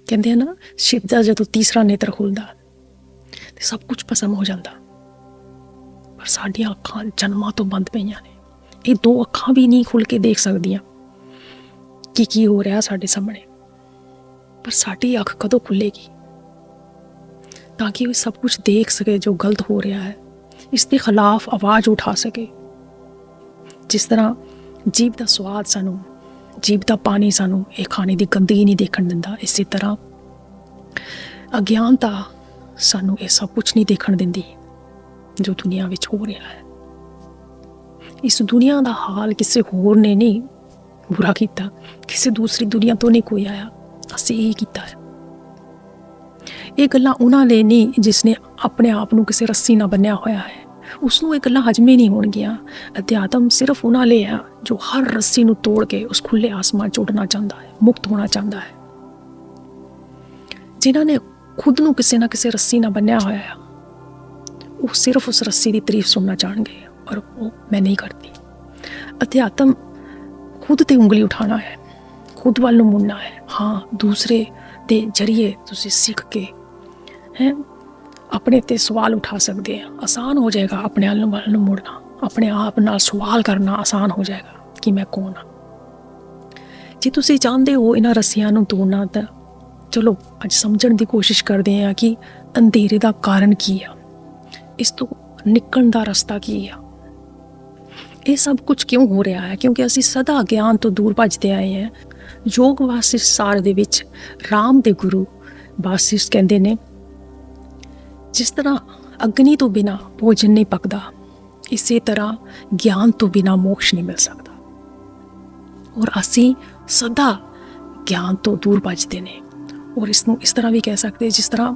ਕਹਿੰਦੇ ਆ ਨਾ, ਸ਼ਿਵ ਦਾ ਜਦੋਂ ਤੀਸਰਾ ਨੇਤਰ ਖੁੱਲ੍ਹਦਾ ਤੇ ਸਭ ਕੁਝ ਭਸਮ ਹੋ ਜਾਂਦਾ, ਪਰ ਸਾਡੀਆਂ ਅੱਖਾਂ ਜਨਮਾਂ ਤੋਂ ਬੰਦ ਪਈਆਂ ਨੇ। ਇਹ ਦੋ ਅੱਖਾਂ ਵੀ ਨਹੀਂ ਖੁੱਲ੍ਹ ਕੇ ਦੇਖ ਸਕਦੀਆਂ ਕਿ ਕੀ ਹੋ ਰਿਹਾ ਸਾਡੇ ਸਾਹਮਣੇ, ਪਰ ਸਾਡੀ ਅੱਖ ਕਦੋਂ ਖੁੱਲ੍ਹੇਗੀ ਤਾਂ ਕਿ ਉਹ ਸਭ ਕੁਝ ਦੇਖ ਸਕੇ ਜੋ ਗਲਤ ਹੋ ਰਿਹਾ ਹੈ, ਇਸ ਦੇ ਖਿਲਾਫ ਆਵਾਜ਼ ਉਠਾ ਸਕੇ। ਜਿਸ ਤਰ੍ਹਾਂ ਜੀਭ ਦਾ ਸਵਾਦ ਸਾਨੂੰ, ਜੀਭ ਦਾ ਪਾਣੀ ਸਾਨੂੰ ਇਹ ਖਾਣੇ ਦੀ ਗੰਦਗੀ ਨਹੀਂ ਦੇਖਣ ਦਿੰਦਾ, ਇਸੇ ਤਰ੍ਹਾਂ ਅਗਿਆਨਤਾ ਸਾਨੂੰ ਇਹ ਸਭ ਕੁਝ ਨਹੀਂ ਦੇਖਣ ਦਿੰਦੀ ਜੋ ਦੁਨੀਆ ਵਿੱਚ ਹੋ ਰਿਹਾ ਹੈ। ਇਸ ਦੁਨੀਆ ਦਾ ਹਾਲ ਕਿਸੇ ਹੋਰ ਨੇ ਨਹੀਂ ਬੁਰਾ ਕੀਤਾ, ਕਿਸੇ ਦੂਸਰੀ ਦੁਨੀਆ ਤੋਂ ਨਹੀਂ ਕੋਈ ਆਇਆ, ਅਸੀਂ ਇਹ ਕੀਤਾ ਹੈ। ਇਹ ਗੱਲਾਂ ਉਹਨਾਂ ਲਈ ਨਹੀਂ ਜਿਸਨੇ ਆਪਣੇ ਆਪ ਨੂੰ ਕਿਸੇ ਰੱਸੀ ਨਾਲ ਬੰਨਿਆ ਹੋਇਆ ਹੈ, ਉਸਨੂੰ ਇਹ ਗੱਲਾਂ ਹਜਮੇ ਨਹੀਂ ਹੋਣਗੀਆਂ। ਅਧਿਆਤਮ ਸਿਰਫ ਉਹਨਾਂ ਲਈ ਆ ਜੋ ਹਰ ਰੱਸੀ ਨੂੰ ਤੋੜ ਕੇ ਉਸ ਖੁੱਲ੍ਹੇ ਆਸਮਾਨ 'ਚ ਉੱਡਣਾ ਚਾਹੁੰਦਾ ਹੈ, ਮੁਕਤ ਹੋਣਾ ਚਾਹੁੰਦਾ ਹੈ। ਜਿਨ੍ਹਾਂ ਨੇ ਖੁਦ ਨੂੰ ਕਿਸੇ ਨਾ ਕਿਸੇ ਰੱਸੀ ਨਾਲ ਬੰਨਿਆ ਹੋਇਆ ਹੈ, ਉਹ ਸਿਰਫ ਉਸ ਰੱਸੀ ਦੀ ਤਾਰੀਫ ਸੁਣਨਾ ਚਾਹਣਗੇ, ਔਰ ਉਹ ਮੈਂ ਨਹੀਂ ਕਰਦੀ। ਅਧਿਆਤਮ ਖੁਦ 'ਤੇ ਉਂਗਲੀ ਉਠਾਉਣਾ ਹੈ, ਖੁਦ ਵੱਲ ਨੂੰ ਮੁੜਨਾ ਹੈ। ਹਾਂ, ਦੂਸਰੇ ਦੇ ਜ਼ਰੀਏ ਤੁਸੀਂ ਸਿੱਖ ਕੇ ਆਪਣੇ 'ਤੇ ਸਵਾਲ ਉਠਾ ਸਕਦੇ ਆ, ਆਸਾਨ ਹੋ ਜਾਏਗਾ ਆਪਣੇ ਵੱਲ ਨੂੰ ਮੁੜਨਾ, ਆਪਣੇ ਆਪ ਨਾਲ ਸਵਾਲ ਕਰਨਾ ਆਸਾਨ ਹੋ ਜਾਏਗਾ ਕਿ ਮੈਂ ਕੌਣ ਹਾਂ। ਜੇ ਤੁਸੀਂ ਚਾਹੁੰਦੇ ਹੋ ਇਹਨਾਂ ਰੱਸੀਆਂ ਨੂੰ ਤੋੜਨਾ, ਤਾਂ ਚਲੋ ਅੱਜ ਸਮਝਣ ਦੀ ਕੋਸ਼ਿਸ਼ ਕਰਦੇ ਹਾਂ ਕਿ ਅੰਧੇਰੇ ਦਾ ਕਾਰਨ ਕੀ ਆ, ਇਸ ਤੋਂ ਨਿਕਲਣ ਦਾ ਰਸਤਾ ਕੀ ਆ, ਇਹ ਸਭ ਕੁਝ ਕਿਉਂ ਹੋ ਰਿਹਾ ਹੈ। ਕਿਉਂਕਿ ਅਸੀਂ ਸਦਾ ਗਿਆਨ ਤੋਂ ਦੂਰ ਭੱਜਦੇ ਆਏ ਹਾਂ। ਯੋਗ ਵਾਸਿਸ਼ਟ ਸਾਰ ਦੇ ਵਿੱਚ ਰਾਮ ਦੇ ਗੁਰੂ ਵਾਸਿਸ਼ਟ ਕਹਿੰਦੇ ਨੇ, ਜਿਸ ਤਰ੍ਹਾਂ ਅਗਨੀ ਤੋਂ ਬਿਨਾਂ ਭੋਜਨ ਨਹੀਂ ਪੱਕਦਾ, ਇਸੇ ਤਰ੍ਹਾਂ ਗਿਆਨ ਤੋਂ ਬਿਨਾਂ ਮੋਕਸ਼ ਨਹੀਂ ਮਿਲ ਸਕਦਾ। ਔਰ ਅਸੀਂ ਸਦਾ ਗਿਆਨ ਤੋਂ ਦੂਰ ਭੱਜਦੇ ਨੇ। ਔਰ ਇਸਨੂੰ ਇਸ ਤਰ੍ਹਾਂ ਵੀ ਕਹਿ ਸਕਦੇ, ਜਿਸ ਤਰ੍ਹਾਂ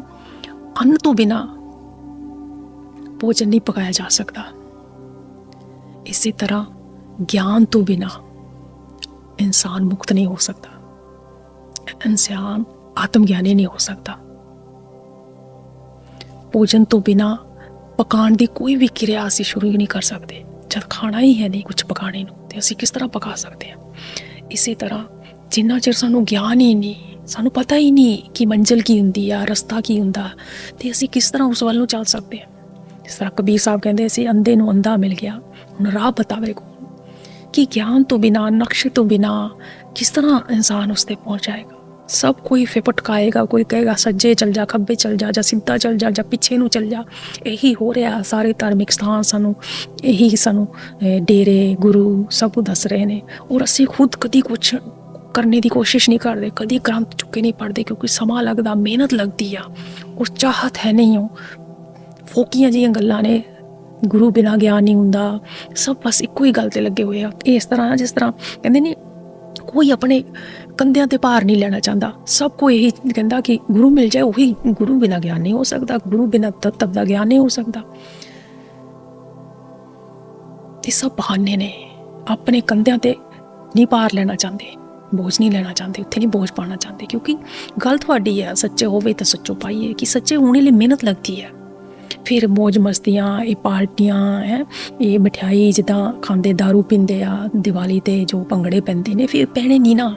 ਅੰਨ ਤੋਂ ਬਿਨਾਂ ਭੋਜਨ ਨਹੀਂ ਪਕਾਇਆ ਜਾ ਸਕਦਾ, ਇਸੇ ਤਰ੍ਹਾਂ ਗਿਆਨ ਤੋਂ ਬਿਨਾਂ ਇਨਸਾਨ ਮੁਕਤ ਨਹੀਂ ਹੋ ਸਕਦਾ, ਇਨਸਾਨ ਆਤਮ ਗਿਆਨੀ ਨਹੀਂ ਹੋ ਸਕਦਾ। ਭੋਜਨ ਤੋਂ ਬਿਨਾਂ ਪਕਾਉਣ ਦੀ ਕੋਈ ਵੀ ਕਿਰਿਆ ਅਸੀਂ ਸ਼ੁਰੂ ਹੀ ਨਹੀਂ ਕਰ ਸਕਦੇ। ਜਦ ਖਾਣਾ ਹੀ ਹੈ ਨਹੀਂ ਕੁਝ ਪਕਾਣੇ ਨੂੰ, ਤੇ ਅਸੀਂ ਕਿਸ ਤਰ੍ਹਾਂ ਪਕਾ ਸਕਦੇ ਹਾਂ। ਇਸੇ ਤਰ੍ਹਾਂ ਜਿੰਨਾ ਚਿਰ ਸਾਨੂੰ ਗਿਆਨ ਹੀ ਨਹੀਂ, ਸਾਨੂੰ ਪਤਾ ਹੀ ਨਹੀਂ ਕਿ ਮੰਜ਼ਿਲ ਕੀ ਹੁੰਦੀ ਆ, ਰਸਤਾ ਕੀ ਹੁੰਦਾ, ਤੇ ਅਸੀਂ ਕਿਸ ਤਰ੍ਹਾਂ ਉਸ ਵੱਲ ਨੂੰ ਚੱਲ ਸਕਦੇ ਹਾਂ। ਜਿਸ ਤਰ੍ਹਾਂ ਕਬੀਰ ਸਾਹਿਬ ਕਹਿੰਦੇ ਸੀ, ਅੰਧੇ ਨੂੰ ਅੰਧਾ ਮਿਲ ਗਿਆ, ਹੁਣ ਰਾਹ ਬਤਾਵੇ ਕੌਣ। ਕਿ ਗਿਆਨ ਤੋਂ ਬਿਨਾਂ, ਨਕਸ਼ ਤੋਂ ਬਿਨਾਂ ਕਿਸ ਤਰ੍ਹਾਂ ਇਨਸਾਨ ਉਸ 'ਤੇ ਪਹੁੰਚ ਜਾਏਗਾ। ਸਭ ਕੋਈ ਫਿਰ ਭਟਕਾਏਗਾ, ਕੋਈ ਕਹੇਗਾ ਸੱਜੇ ਚੱਲ ਜਾ, ਖੱਬੇ ਚੱਲ ਜਾ, ਜਾਂ ਸਿੱਧਾ ਚੱਲ ਜਾ, ਜਾਂ ਪਿੱਛੇ ਨੂੰ ਚੱਲ ਜਾ। ਇਹੀ ਹੋ ਰਿਹਾ। ਸਾਰੇ ਧਾਰਮਿਕ ਸਥਾਨ ਸਾਨੂੰ ਇਹੀ ਡੇਰੇ ਗੁਰੂ ਸਭ ਦੱਸ ਰਹੇ ਨੇ, ਔਰ ਅਸੀਂ ਖੁਦ ਕਦੀ ਕੁਛ ਕਰਨੇ ਦੀ ਕੋਸ਼ਿਸ਼ ਨਹੀਂ ਕਰਦੇ, ਕਦੀ ਗ੍ਰੰਥ ਚੁੱਕੇ ਨਹੀਂ ਪੜ੍ਹਦੇ, ਕਿਉਂਕਿ ਸਮਾਂ ਲੱਗਦਾ, ਮਿਹਨਤ ਲੱਗਦੀ ਆ, ਔਰ ਚਾਹਤ ਹੈ ਨਹੀਂ। ਉਹ ਫੋਕੀਆਂ ਜਿਹੀਆਂ ਗੱਲਾਂ ਨੇ, ਗੁਰੂ ਬਿਨਾਂ ਗਿਆਨ ਨਹੀਂ ਹੁੰਦਾ। ਸਭ ਬਸ ਇੱਕੋ ਹੀ ਗੱਲ 'ਤੇ ਲੱਗੇ ਹੋਏ ਆ। ਇਹ ਇਸ ਤਰ੍ਹਾਂ ਜਿਸ ਤਰ੍ਹਾਂ ਕਹਿੰਦੇ ਨੇ, ਕੋਈ ਆਪਣੇ ਕੰਧਿਆਂ 'ਤੇ ਭਾਰ ਨਹੀਂ ਲੈਣਾ ਚਾਹੁੰਦਾ। ਸਭ ਕੋਈ ਇਹੀ ਕਹਿੰਦਾ ਕਿ ਗੁਰੂ ਮਿਲ ਜਾਏ, ਉਹੀ ਗੁਰੂ ਬਿਨਾਂ ਗਿਆਨ ਨਹੀਂ ਹੋ ਸਕਦਾ, ਗੁਰੂ ਬਿਨਾਂ ਤੱਤਵ ਦਾ ਗਿਆਨ ਨਹੀਂ ਹੋ ਸਕਦਾ। ਇਹ ਸਭ ਬਹਾਨੇ ਨੇ। ਆਪਣੇ ਕੰਧਿਆਂ 'ਤੇ ਨਹੀਂ ਭਾਰ ਲੈਣਾ ਚਾਹੁੰਦੇ, ਬੋਝ ਨਹੀਂ ਲੈਣਾ ਚਾਹੁੰਦੇ, ਉੱਥੇ ਨਹੀਂ ਬੋਝ ਪਾਉਣਾ ਚਾਹੁੰਦੇ, ਕਿਉਂਕਿ ਗੱਲ ਤੁਹਾਡੀ ਹੈ। ਸੱਚੇ ਹੋਵੇ ਤਾਂ ਸੱਚੋ ਪਾਈਏ, ਕਿ ਸੱਚੇ ਹੋਣੇ ਲਈ ਮਿਹਨਤ ਲੱਗਦੀ ਹੈ। ਫਿਰ ਮੌਜ ਮਸਤੀਆਂ, ਇਹ ਪਾਰਟੀਆਂ ਹੈ, ਇਹ ਮਠਿਆਈ ਜਿੱਦਾਂ ਖਾਂਦੇ, ਦਾਰੂ ਪੀਂਦੇ ਆ, ਦੀਵਾਲੀ 'ਤੇ ਜੋ ਭੰਗੜੇ ਪੈਂਦੇ ਨੇ, ਫਿਰ ਪੈਣੇ ਨਹੀਂ ਨਾ।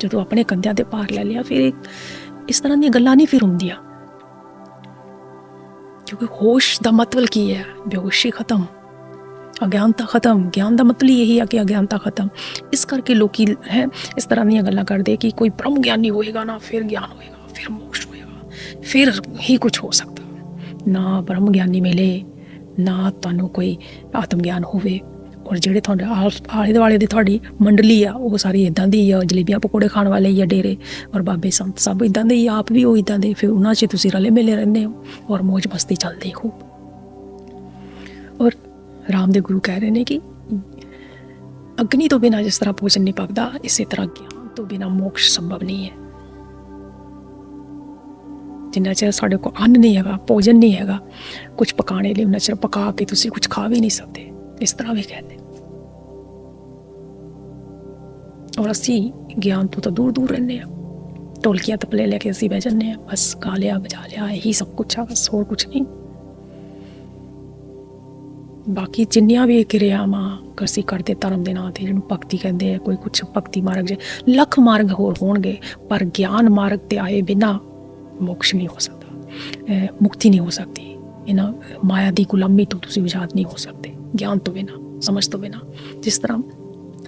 ਜਦੋਂ ਆਪਣੇ ਕੰਧਿਆਂ 'ਤੇ ਭਾਰ ਲੈ ਲਿਆ, ਫਿਰ ਇਸ ਤਰ੍ਹਾਂ ਦੀਆਂ ਗੱਲਾਂ ਨਹੀਂ ਫਿਰ ਹੁੰਦੀਆਂ। ਕਿਉਂਕਿ ਹੋਸ਼ ਦਾ ਮਤਲਬ ਕੀ ਹੈ? ਬੇਹੋਸ਼ੀ ਖਤਮ, ਅਗਿਆਨਤਾ ਖਤਮ। ਗਿਆਨ ਦਾ ਮਤਲਬ ਇਹੀ ਆ ਕਿ ਅਗਿਆਨਤਾ ਖਤਮ। ਇਸ ਕਰਕੇ ਲੋਕੀ ਇਸ ਤਰ੍ਹਾਂ ਦੀਆਂ ਗੱਲਾਂ ਕਰਦੇ ਕਿ ਕੋਈ ਬ੍ਰਹਮ ਗਿਆਨੀ ਹੋਏਗਾ ਨਾ, ਫਿਰ ਗਿਆਨ ਹੋਏਗਾ, ਫਿਰ ਮੋਕਸ਼ ਹੋਏਗਾ, ਫਿਰ ਹੀ ਕੁਝ ਹੋ ਸਕਦਾ। ਨਾ ਬ੍ਰਹਮ ਗਿਆਨੀ ਮਿਲੇ, ਨਾ ਤੁਹਾਨੂੰ ਕੋਈ ਆਤਮ ਗਿਆਨ ਹੋਵੇ। ਔਰ ਜਿਹੜੇ ਤੁਹਾਡੇ ਆਲੇ ਦੁਆਲੇ ਦੀ ਤੁਹਾਡੀ ਮੰਡਲੀ ਆ, ਉਹ ਸਾਰੀ ਇੱਦਾਂ ਦੀ ਆ, ਜਲੇਬੀਆਂ ਪਕੌੜੇ ਖਾਣ ਵਾਲੇ ਹੀ ਆ ਡੇਰੇ, ਔਰ ਬਾਬੇ ਸੰਤ ਸਭ ਇੱਦਾਂ ਦੇ ਹੀ, ਆਪ ਵੀ ਉਹ ਇੱਦਾਂ ਦੇ। ਫਿਰ ਉਹਨਾਂ 'ਚ ਤੁਸੀਂ ਰਲੇ ਮਿਲੇ ਰਹਿੰਦੇ ਹੋ, ਔਰ ਮੌਜ ਮਸਤੀ ਚੱਲਦੀ ਖੂਬ। ਔਰ ਰਾਮ ਦੇ ਗੁਰੂ ਕਹਿ ਰਹੇ ਨੇ ਕਿ ਅਗਨੀ ਤੋਂ ਬਿਨਾਂ ਜਿਸ ਤਰ੍ਹਾਂ ਭੋਜਨ ਨਹੀਂ ਪੱਕਦਾ, ਇਸੇ ਤਰ੍ਹਾਂ ਗਿਆਨ ਤੋਂ ਬਿਨਾਂ ਮੋਕਸ਼ ਸੰਭਵ ਨਹੀਂ ਹੈ। ਜਿੰਨਾ ਚਿਰ ਸਾਡੇ ਕੋਲ ਅੰਨ ਨਹੀਂ ਹੈਗਾ, ਭੋਜਨ ਨਹੀਂ ਹੈਗਾ ਕੁਝ ਪਕਾਉਣੇ ਲਈ, ਉਹਨਾਂ ਚਿਰ ਪਕਾ ਕੇ ਤੁਸੀਂ ਕੁਝ ਖਾ ਵੀ ਨਹੀਂ ਸਕਦੇ। ਇਸ ਤਰ੍ਹਾਂ ਵੀ ਕਹਿੰਦੇ। ਔਰ ਅਸੀਂ ਗਿਆਨ ਤੋਂ ਤਾਂ ਦੂਰ ਦੂਰ ਰਹਿੰਦੇ ਹਾਂ। ਢੋਲਕੀਆਂ ਤਬਲੇ ਲੈ ਕੇ ਅਸੀਂ ਬਹਿ ਜਾਂਦੇ ਹਾਂ, ਬਸ ਗਾ ਲਿਆ, ਵਜਾ ਲਿਆ, ਇਹੀ ਸਭ ਕੁਛ ਆ, ਬਸ ਹੋਰ ਕੁਛ ਨਹੀਂ। ਬਾਕੀ ਜਿੰਨੀਆਂ ਵੀ ਕਿਰਿਆਵਾਂ ਅਸੀਂ ਕਰਦੇ ਧਰਮ ਦੇ ਨਾਂ 'ਤੇ, ਜਿਹਨੂੰ ਭਗਤੀ ਕਹਿੰਦੇ ਆ, ਕੋਈ ਕੁਛ ਭਗਤੀ ਮਾਰਗ 'ਚ ਲੱਖ ਮਾਰਗ ਹੋਰ ਹੋਣਗੇ, ਪਰ ਗਿਆਨ ਮਾਰਗ 'ਤੇ ਆਏ ਬਿਨਾਂ ਮੋਕਸ਼ ਨਹੀਂ ਹੋ ਸਕਦਾ, ਮੁਕਤੀ ਨਹੀਂ ਹੋ ਸਕਦੀ। ਇਹਨਾਂ ਮਾਇਆ ਦੀ ਗੁਲਾਮੀ ਤੋਂ ਤੁਸੀਂ ਆਜ਼ਾਦ ਨਹੀਂ ਹੋ ਸਕਦੇ ਗਿਆਨ ਤੋਂ ਬਿਨਾਂ, ਸਮਝ ਤੋਂ ਬਿਨਾਂ। ਜਿਸ ਤਰ੍ਹਾਂ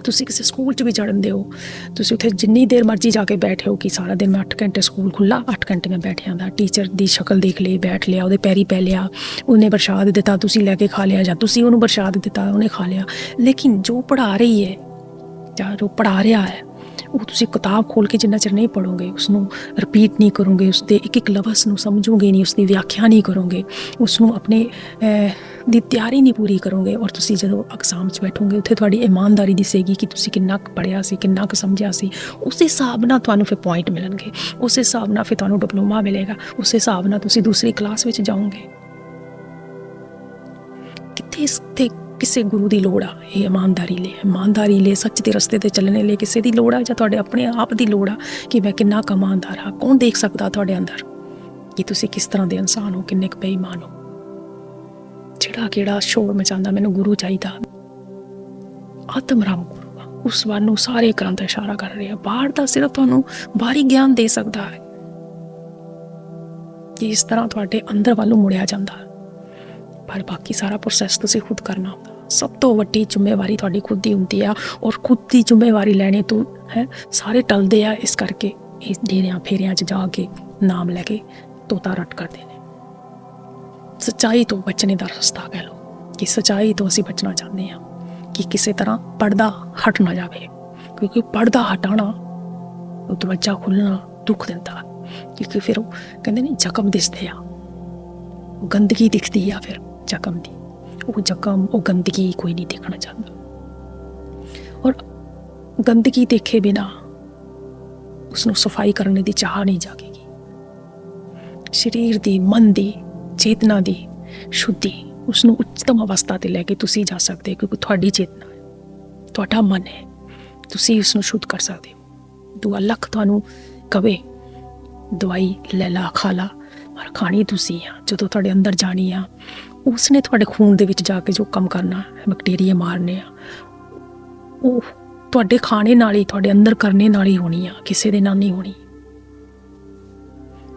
ਤੁਸੀਂ ਕਿਸੇ ਸਕੂਲ 'ਚ ਵੀ ਚੜ੍ਹਦੇ ਹੋ, ਤੁਸੀਂ ਉੱਥੇ ਜਿੰਨੀ ਦੇਰ ਮਰਜ਼ੀ ਜਾ ਕੇ ਬੈਠੇ ਹੋ ਕਿ ਸਾਰਾ ਦਿਨ ਮੈਂ 8 ਘੰਟੇ ਸਕੂਲ ਖੁੱਲ੍ਹਾ, 8 ਘੰਟੇ ਮੈਂ ਬੈਠਿਆ ਦਾ, ਟੀਚਰ ਦੀ ਸ਼ਕਲ ਦੇਖ ਲਈ, ਬੈਠ ਲਿਆ, ਉਹਦੇ ਪੈਰੀ ਪੈ ਲਿਆ, ਉਹਨੇ ਪ੍ਰਸ਼ਾਦ ਦਿੱਤਾ, ਤੁਸੀਂ ਲੈ ਕੇ ਖਾ ਲਿਆ, ਜਾਂ ਤੁਸੀਂ ਉਹਨੂੰ ਪ੍ਰਸ਼ਾਦ ਦਿੱਤਾ, ਉਹਨੇ ਖਾ ਲਿਆ। ਲੇਕਿਨ ਜੋ ਪੜ੍ਹਾ ਰਹੀ ਹੈ ਜਾਂ ਜੋ ਪੜ੍ਹਾ ਰਿਹਾ ਹੈ, ਉਹ ਤੁਸੀਂ ਕਿਤਾਬ ਖੋਲ੍ਹ ਕੇ ਜਿੰਨਾ ਚਿਰ ਨਹੀਂ ਪੜ੍ਹੋਗੇ, ਉਸਨੂੰ ਰਿਪੀਟ ਨਹੀਂ ਕਰੋਗੇ, ਉਸਦੇ ਇੱਕ ਇੱਕ ਲਫ਼ਜ਼ ਨੂੰ ਸਮਝੋਗੇ ਨਹੀਂ, ਉਸਦੀ ਵਿਆਖਿਆ ਨਹੀਂ ਕਰੋਗੇ, ਉਸਨੂੰ ਆਪਣੇ ਦੀ ਤਿਆਰੀ ਨਹੀਂ ਪੂਰੀ ਕਰੋਗੇ, ਔਰ ਤੁਸੀਂ ਜਦੋਂ ਐਗਜ਼ਾਮ 'ਚ ਬੈਠੋਗੇ ਉੱਥੇ ਤੁਹਾਡੀ ਇਮਾਨਦਾਰੀ ਦਿਸੇਗੀ ਕਿ ਤੁਸੀਂ ਕਿੰਨਾ ਕੁ ਪੜ੍ਹਿਆ ਸੀ, ਕਿੰਨਾ ਕੁ ਸਮਝਿਆ ਸੀ। ਉਸ ਹਿਸਾਬ ਨਾਲ ਤੁਹਾਨੂੰ ਫਿਰ ਪੁਆਇੰਟ ਮਿਲਣਗੇ, ਉਸ ਹਿਸਾਬ ਨਾਲ ਫਿਰ ਤੁਹਾਨੂੰ ਡਿਪਲੋਮਾ ਮਿਲੇਗਾ, ਉਸ ਹਿਸਾਬ ਨਾਲ ਤੁਸੀਂ ਦੂਸਰੀ ਕਲਾਸ ਵਿੱਚ ਜਾਓਗੇ। ਕਿੱਥੇ ਕਿਸੇ ਗੁਰੂ ਦੀ ਲੋੜ ਆ ਇਹ ਇਮਾਨਦਾਰੀ ਲਈ, ਸੱਚ ਦੇ ਰਸਤੇ 'ਤੇ ਚੱਲਣੇ ਲਈ ਕਿਸੇ ਦੀ ਲੋੜ ਆ, ਜਾਂ ਤੁਹਾਡੇ ਆਪਣੇ ਆਪ ਦੀ ਲੋੜ ਆ ਕਿ ਮੈਂ ਕਿੰਨਾ ਕੁ ਇਮਾਨਦਾਰ ਹਾਂ? ਕੌਣ ਦੇਖ ਸਕਦਾ ਤੁਹਾਡੇ ਅੰਦਰ ਕਿ ਤੁਸੀਂ ਕਿਸ ਤਰ੍ਹਾਂ ਦੇ ਇਨਸਾਨ ਹੋ, ਕਿੰਨੇ ਕੁ ਬੇਈਮਾਨ ਹੋ? ਜਿਹੜਾ ਕਿਹੜਾ ਸ਼ੋਰ ਮਚਾਉਂਦਾ ਮੈਨੂੰ ਗੁਰੂ ਚਾਹੀਦਾ, ਆਤਮਰਾਮ ਗੁਰੂ ਆ, ਉਸ ਵੱਲ ਨੂੰ ਸਾਰੇ ਗ੍ਰੰਥ ਇਸ਼ਾਰਾ ਕਰ ਰਹੇ ਆ। ਬਾਹਰ ਦਾ ਸਿਰਫ ਤੁਹਾਨੂੰ ਬਾਹਰੀ ਗਿਆਨ ਦੇ ਸਕਦਾ ਹੈ ਕਿ ਇਸ ਤਰ੍ਹਾਂ ਤੁਹਾਡੇ ਅੰਦਰ ਵੱਲ ਨੂੰ ਮੁੜਿਆ ਜਾਂਦਾ, ਪਰ ਬਾਕੀ ਸਾਰਾ ਪ੍ਰੋਸੈਸ ਤੁਸੀਂ ਖੁਦ ਕਰਨਾ ਹੁੰਦਾ। ਸਭ ਤੋਂ ਵੱਡੀ ਜ਼ਿੰਮੇਵਾਰੀ ਤੁਹਾਡੀ ਖੁਦ ਦੀ ਹੁੰਦੀ ਆ, ਔਰ ਖੁਦ ਦੀ ਜ਼ਿੰਮੇਵਾਰੀ ਲੈਣੇ ਤੋਂ ਸਾਰੇ ਟਲਦੇ ਆ। ਇਸ ਕਰਕੇ ਇਹ ਡੇਰਿਆਂ ਫੇਰਿਆਂ 'ਚ ਜਾ ਕੇ ਨਾਮ ਲੈ ਕੇ ਤੋਤਾ ਰੱਟ ਕਰਦੇ ਨੇ। ਸੱਚਾਈ ਤੋਂ ਬਚਣੇ ਦਾ ਰਸਤਾ ਕਹਿ ਲਓ ਕਿ ਸੱਚਾਈ ਤੋਂ ਅਸੀਂ ਬਚਣਾ ਚਾਹੁੰਦੇ ਹਾਂ ਕਿ ਕਿਸੇ ਤਰ੍ਹਾਂ ਪਰਦਾ ਹਟ ਨਾ ਜਾਵੇ, ਕਿਉਂਕਿ ਪਰਦਾ ਹਟਾਉਣਾ, ਉਹ ਦਰਵਾਜ਼ਾ ਖੁੱਲ੍ਹਣਾ ਦੁੱਖ ਦਿੰਦਾ, ਕਿਉਂਕਿ ਫਿਰ ਉਹ ਕਹਿੰਦੇ ਨੇ ਜ਼ਖਮ ਦਿਸਦੇ ਆ, ਗੰਦਗੀ ਦਿਖਦੀ ਆ, ਫਿਰ ਜ਼ਖਮ ਦੀ ਉਹ ਜ਼ਖਮ, ਉਹ ਗੰਦਗੀ ਕੋਈ ਨਹੀਂ ਦੇਖਣਾ ਚਾਹੁੰਦਾ। ਔਰ ਗੰਦਗੀ ਦੇਖੇ ਬਿਨਾਂ ਉਸਨੂੰ ਸਫਾਈ ਕਰਨ ਦੀ ਚਾਹ ਨਹੀਂ ਜਾਗੇਗੀ। ਸਰੀਰ ਦੀ, ਮਨ ਦੀ, ਚੇਤਨਾ ਦੀ ਸ਼ੁੱਧੀ, ਉਸਨੂੰ ਉੱਚਤਮ ਅਵਸਥਾ 'ਤੇ ਲੈ ਕੇ ਤੁਸੀਂ ਜਾ ਸਕਦੇ ਹੋ, ਕਿਉਂਕਿ ਤੁਹਾਡੀ ਚੇਤਨਾ ਹੈ, ਤੁਹਾਡਾ ਮਨ ਹੈ, ਤੁਸੀਂ ਉਸਨੂੰ ਸ਼ੁੱਧ ਕਰ ਸਕਦੇ ਹੋ। ਦੁਆ ਲੱਖ ਤੁਹਾਨੂੰ ਕਵੇ ਦਵਾਈ ਲੈ ਲਾ, ਖਾ ਲਾ, ਪਰ ਖਾਣੀ ਤੁਸੀਂ ਆ। ਜਦੋਂ ਤੁਹਾਡੇ ਅੰਦਰ ਜਾਣੀ ਆ, ਉਸਨੇ ਤੁਹਾਡੇ ਖੂਨ ਦੇ ਵਿੱਚ ਜਾ ਕੇ ਜੋ ਕੰਮ ਕਰਨਾ, ਬੈਕਟੀਰੀਆ ਮਾਰਨੇ ਆ, ਉਹ ਤੁਹਾਡੇ ਖਾਣੇ ਨਾਲ ਹੀ, ਤੁਹਾਡੇ ਅੰਦਰ ਕਰਨੇ ਨਾਲ ਹੀ ਹੋਣੀ ਆ, ਕਿਸੇ ਦੇ ਨਾਲ ਨਹੀਂ ਹੋਣੀ।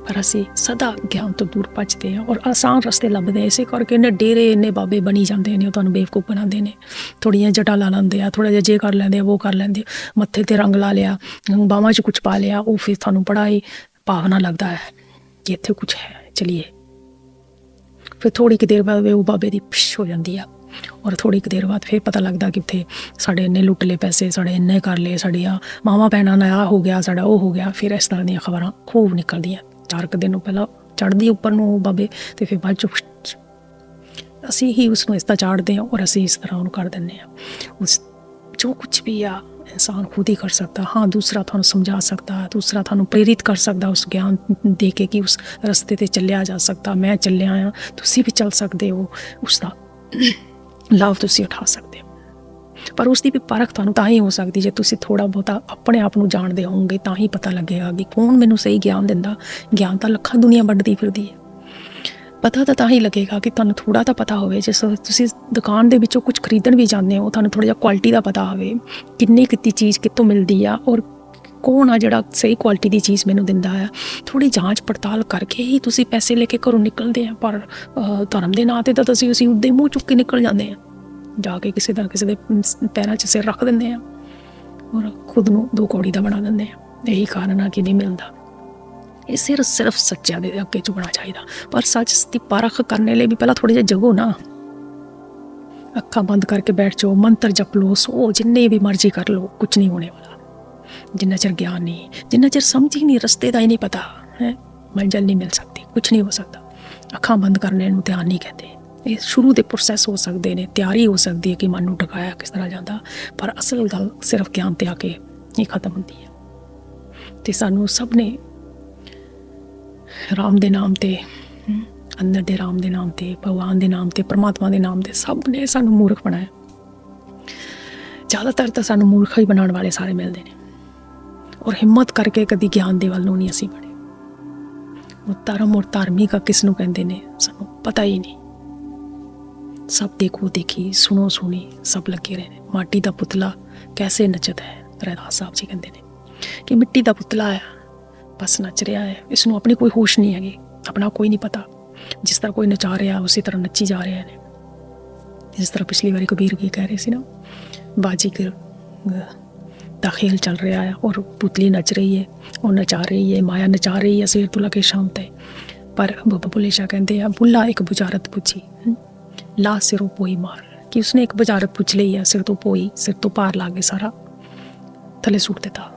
ਪਰ ਅਸੀਂ ਸਦਾ ਗਿਆਨ ਤੋਂ ਦੂਰ ਭੱਜਦੇ ਹਾਂ ਔਰ ਆਸਾਨ ਰਸਤੇ ਲੱਭਦੇ। ਇਸੇ ਕਰਕੇ ਇੰਨੇ ਡੇਰੇ, ਇੰਨੇ ਬਾਬੇ ਬਣੀ ਜਾਂਦੇ ਨੇ, ਉਹ ਤੁਹਾਨੂੰ ਬੇਵਕੂਫ ਬਣਾਉਂਦੇ ਨੇ। ਥੋੜ੍ਹੀਆਂ ਜਟਾ ਲਾ ਲੈਂਦੇ ਆ, ਥੋੜ੍ਹਾ ਜਿਹਾ ਜੇ ਕਰ ਲੈਂਦੇ ਆ, ਉਹ ਕਰ ਲੈਂਦੇ, ਮੱਥੇ 'ਤੇ ਰੰਗ ਲਾ ਲਿਆ, ਬਾਹਾਂ 'ਚ ਕੁਛ ਪਾ ਲਿਆ, ਉਹ ਫਿਰ ਤੁਹਾਨੂੰ ਬੜਾ ਹੀ ਭਾਵਨਾ ਲੱਗਦਾ ਹੈ ਕਿ ਇੱਥੇ ਕੁਛ ਹੈ, ਚਲੀਏ। ਫਿਰ ਥੋੜ੍ਹੀ ਕੁ ਦੇਰ ਬਾਅਦ ਉਹ ਬਾਬੇ ਦੀ ਪਿਸ਼ ਹੋ ਜਾਂਦੀ ਆ, ਔਰ ਥੋੜ੍ਹੀ ਕੁ ਦੇਰ ਬਾਅਦ ਫਿਰ ਪਤਾ ਲੱਗਦਾ ਕਿ ਉੱਥੇ ਸਾਡੇ ਇੰਨੇ ਲੁੱਟ ਲਏ ਪੈਸੇ, ਸਾਡੇ ਇੰਨੇ ਕਰ ਲਏ, ਸਾਡੀਆਂ ਮਾਵਾਂ ਭੈਣਾਂ ਨਾਲ ਆਹ ਹੋ ਗਿਆ, ਸਾਡਾ ਉਹ ਹੋ ਗਿਆ। ਫਿਰ ਇਸ ਤਰ੍ਹਾਂ ਦੀਆਂ ਖਬਰਾਂ ਖੂਬ ਨਿਕਲਦੀਆਂ। 4 ਦਿਨ ਨੂੰ ਪਹਿਲਾਂ ਚੜ੍ਹਦੀ ਉੱਪਰ ਨੂੰ ਉਹ ਬਾਬੇ, ਅਤੇ ਫਿਰ ਬਾਅਦ 'ਚ ਅਸੀਂ ਹੀ ਉਸਨੂੰ ਇਸ ਤਰ੍ਹਾਂ ਚਾੜਦੇ ਹਾਂ ਔਰ ਅਸੀਂ ਇਸ ਤਰ੍ਹਾਂ ਉਹਨੂੰ ਕਰ ਦਿੰਦੇ ਹਾਂ। ਉਸ ਜੋ ਕੁਛ ਵੀ ਆ ਇਨਸਾਨ ਖੁਦ ਹੀ ਕਰ ਸਕਦਾ। ਹਾਂ, ਦੂਸਰਾ ਤੁਹਾਨੂੰ ਸਮਝਾ ਸਕਦਾ, ਦੂਸਰਾ ਤੁਹਾਨੂੰ ਪ੍ਰੇਰਿਤ ਕਰ ਸਕਦਾ ਉਸ ਗਿਆਨ ਦੇ ਕੇ ਕਿ ਉਸ ਰਸਤੇ 'ਤੇ ਚੱਲਿਆ ਜਾ ਸਕਦਾ। ਮੈਂ ਚੱਲਿਆ ਹਾਂ, ਤੁਸੀਂ ਵੀ ਚੱਲ ਸਕਦੇ ਹੋ, ਉਸ ਦਾ ਲਾਭ ਤੁਸੀਂ ਉਠਾ ਸਕਦੇ ਹੋ। ਪਰ ਉਸ ਦੀ ਵੀ ਪਰਖ ਤੁਹਾਨੂੰ ਤਾਂ ਹੀ ਹੋ ਸਕਦੀ ਜੇ ਤੁਸੀਂ ਥੋੜ੍ਹਾ ਬਹੁਤਾ ਆਪਣੇ ਆਪ ਨੂੰ ਜਾਣਦੇ ਹੋਵੋਗੇ, ਤਾਂ ਹੀ ਪਤਾ ਲੱਗੇਗਾ ਕਿ ਕੌਣ ਮੈਨੂੰ ਸਹੀ ਗਿਆਨ ਦਿੰਦਾ। ਗਿਆਨ ਤਾਂ ਲੱਖਾਂ ਦੁਨੀਆ ਵੰਡਦੀ ਫਿਰਦੀ ਹੈ। ਪਤਾ ਤਾਂ ਹੀ ਲੱਗੇਗਾ ਕਿ ਤੁਹਾਨੂੰ ਥੋੜ੍ਹਾ ਤਾਂ ਪਤਾ ਹੋਵੇ। ਜਿਸ ਤੁਸੀਂ ਦੁਕਾਨ ਦੇ ਵਿੱਚੋਂ ਕੁਝ ਖਰੀਦਣ ਵੀ ਜਾਂਦੇ ਹੋ, ਤੁਹਾਨੂੰ ਥੋੜ੍ਹਾ ਜਿਹਾ ਕੁਆਲਿਟੀ ਦਾ ਪਤਾ ਹੋਵੇ, ਕਿੰਨੀ ਕਿੱਤੀ ਚੀਜ਼ ਕਿੱਥੋਂ ਮਿਲਦੀ ਆ ਔਰ ਕੌਣ ਆ ਜਿਹੜਾ ਸਹੀ ਕੁਆਲਿਟੀ ਦੀ ਚੀਜ਼ ਮੈਨੂੰ ਦਿੰਦਾ ਆ। ਥੋੜ੍ਹੀ ਜਾਂਚ ਪੜਤਾਲ ਕਰਕੇ ਹੀ ਤੁਸੀਂ ਪੈਸੇ ਲੈ ਕੇ ਘਰੋਂ ਨਿਕਲਦੇ ਆ। ਪਰ ਧਰਮ ਦੇ ਨਾਂ 'ਤੇ ਤਾਂ ਅਸੀਂ ਉੱਦੇ ਮੂੰਹ ਚੁੱਕ ਕੇ ਨਿਕਲ ਜਾਂਦੇ ਹਾਂ, ਜਾ ਕੇ ਕਿਸੇ ਦੇ ਪੈਰਾਂ 'ਚ ਸਿਰ ਰੱਖ ਦਿੰਦੇ ਹਾਂ ਔਰ ਖੁਦ ਨੂੰ 2 ਕੌੜੀ ਦਾ ਬਣਾ ਦਿੰਦੇ ਹਾਂ। ਇਹੀ ਕਾਰਨ ਆ ਕਿ ਨਹੀਂ ਮਿਲਦਾ। ਇਹ ਸਿਰਫ ਸੱਚਿਆਂ ਦੇ ਅੱਗੇ ਝੁਕਣਾ ਚਾਹੀਦਾ। ਪਰ ਸੱਚ ਦੀ ਪਰਖ ਕਰਨੇ ਲਈ ਵੀ ਪਹਿਲਾਂ ਥੋੜ੍ਹਾ ਜਿਹਾ ਜਗੋ ਨਾ। ਅੱਖਾਂ ਬੰਦ ਕਰਕੇ ਬੈਠ ਜਾਓ, ਮੰਤਰ ਜਪ ਲਓ, ਸੋ ਜਿੰਨੇ ਵੀ ਮਰਜ਼ੀ ਕਰ ਲਓ, ਕੁਝ ਨਹੀਂ ਹੋਣੇ ਵਾਲਾ। ਜਿੰਨਾ ਚਿਰ ਗਿਆਨ ਨਹੀਂ, ਜਿੰਨਾ ਚਿਰ ਸਮਝ ਹੀ ਨਹੀਂ, ਰਸਤੇ ਦਾ ਹੀ ਨਹੀਂ ਪਤਾ ਹੈ, ਮੰਜ਼ਿਲ ਨਹੀਂ ਮਿਲ ਸਕਦੀ, ਕੁਝ ਨਹੀਂ ਹੋ ਸਕਦਾ। ਅੱਖਾਂ ਬੰਦ ਕਰਨੇ ਨੂੰ ਧਿਆਨ ਨਹੀਂ ਕਹਿੰਦੇ। ਇਹ ਸ਼ੁਰੂ ਦੇ ਪ੍ਰੋਸੈਸ ਹੋ ਸਕਦੇ ਨੇ, ਤਿਆਰੀ ਹੋ ਸਕਦੀ ਹੈ ਕਿ ਮਨ ਨੂੰ ਟਿਕਾਇਆ ਕਿਸ ਤਰ੍ਹਾਂ ਜਾਂਦਾ, ਪਰ ਅਸਲ ਗੱਲ ਸਿਰਫ ਗਿਆਨ 'ਤੇ ਆ ਕੇ ਹੀ ਖਤਮ ਹੁੰਦੀ ਹੈ। ਅਤੇ ਸਾਨੂੰ ਸਭ ਨੇ ਰਾਮ ਦੇ ਨਾਮ 'ਤੇ, ਅੰਦਰ ਦੇ ਰਾਮ ਦੇ ਨਾਮ 'ਤੇ, ਭਗਵਾਨ ਦੇ ਨਾਮ 'ਤੇ, ਪਰਮਾਤਮਾ ਦੇ ਨਾਮ 'ਤੇ ਸਭ ਨੇ ਸਾਨੂੰ ਮੂਰਖ ਬਣਾਇਆ। ਜ਼ਿਆਦਾਤਰ ਤਾਂ ਸਾਨੂੰ ਮੂਰਖ ਹੀ ਬਣਾਉਣ ਵਾਲੇ ਸਾਰੇ ਮਿਲਦੇ ਨੇ ਔਰ ਹਿੰਮਤ ਕਰਕੇ ਕਦੀ ਗਿਆਨ ਦੇ ਵੱਲ ਨੂੰ ਨਹੀਂ ਅਸੀਂ ਬਣੇ। ਉਹ ਧਰਮ ਔਰ ਧਾਰਮਿਕ ਕਿਸ ਨੂੰ ਕਹਿੰਦੇ ਨੇ ਸਾਨੂੰ ਪਤਾ ਹੀ ਨਹੀਂ। सब देखो देखी सुनो सुनी सब लगे रहे ने। माटी का पुतला कैसे नचदा है, रैदास साहब जी कहते हैं कि मिट्टी का पुतला है, बस नच रहा है, इसनों अपनी कोई होश नहीं हैगी, अपना कोई नहीं पता। जिस तरह कोई नचा रहा उसी तरह नच्ची जा रहे हैं। जिस तरह पिछली बारी कबीर की कह रहे सी ना, बाजीगर दा खेल चल रहा है और पुतली नच रही है और नचा रही है, माया नचा रही है सवेर तो लगे शाम तक। पर बाबा बुल्ले शाह कहते हैं बुल्ला एक बुजारत पूछी ला सिरों पोई मार, कि उसने एक बुजारत पूछ ली है, सिर तो पोई, सिर तो पार लागे सारा थले सूट देता।